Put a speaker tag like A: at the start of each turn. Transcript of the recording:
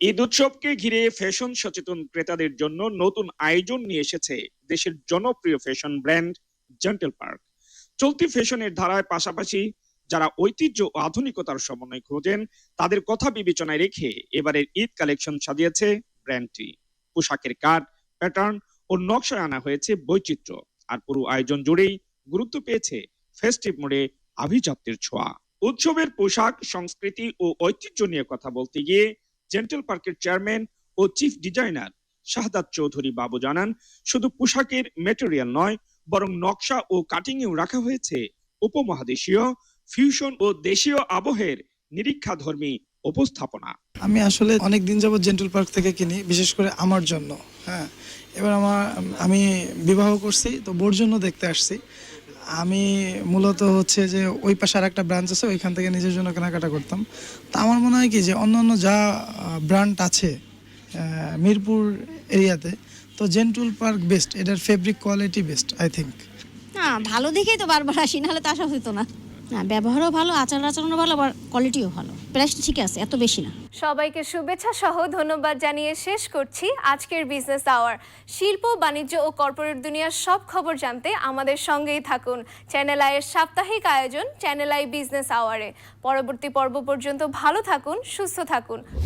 A: ঈদ উৎসবকে ঘিরে ফ্যাশন সচেতন ক্রেতাদের জন্য নতুন আয়োজন নিয়ে এসেছে দেশের জনপ্রিয় ফ্যাশন ব্র্যান্ড জেন্টল পার্ক। চলতি ফ্যাশনের ধারায় পাশাপাশি যারা ঐতিহ্য ও আধুনিকতার সমন্বয় খোঁজেন তাদের কথা বিবেচনায় রেখে এবারের ঈদ কালেকশন সাজিয়েছে ব্র্যান্ডটি। পোশাকের কাট, প্যাটার্ন ও নকশায় আনা হয়েছে বৈচিত্র্য, আর পুরো আয়োজন জুড়েই গুরুত্ব পেয়েছে ফেস্টিভ মোডে আভিজাত্যের ছোঁয়া। উৎসবের পোশাক, সংস্কৃতি ও ঐতিহ্য নিয়ে কথা বলতে গিয়ে জেন্টল পার্কের চেয়ারম্যান ও চিফ ডিজাইনার শাহাদাত চৌধুরী বাবু জানান, শুধু পোশাকের ম্যাটেরিয়াল নয়, বরং নকশা ও কাটিং এও রাখা হয়েছে উপমহাদেশীয় ফিউশন ও দেশীয় আবহের নিরীক্ষাধর্মী উপস্থাপনা।
B: আমি আসলে অনেক দিন যাবত জেন্টল পার্ক থেকে কিনি, বিশেষ করে আমার জন্য। হ্যাঁ, এবার আমি বিবাহ করছি, তো বোর জন্য দেখতে আসছি। আমি মূলত হচ্ছে যে ওই পাশে আর একটা ব্রাঞ্চ আছে, ওইখান থেকে নিজের জন্য কেনাকাটা করতাম। তা আমার মনে হয় কি যে অন্যান্য যা ব্র্যান্ড আছে মিরপুর এরিয়াতে, তো জেন্টল পার্ক বেস্ট, এটার fabric quality best I think.
C: না, ভালো দেখেই তো বারবার আসি, নাহলে তো আসা হতো না। না, ব্যবহারও ভালো, আচরণও ভালো, আবার কোয়ালিটিও ভালো, প্রাইসটা ঠিক আছে, এত বেশি না।
D: সবাইকে শুভেচ্ছা সহ ধন্যবাদ জানিয়ে শেষ করছি আজকের বিজনেস আওয়ার। শিল্প, বাণিজ্য ও কর্পোরেট দুনিয়ার সব খবর জানতে আমাদের সঙ্গেই থাকুন চ্যানেল আইয়ের সাপ্তাহিক আয়োজন চ্যানেল আই বিজনেস আওয়ারে। পরবর্তী পর্ব পর্যন্ত ভালো থাকুন, সুস্থ থাকুন।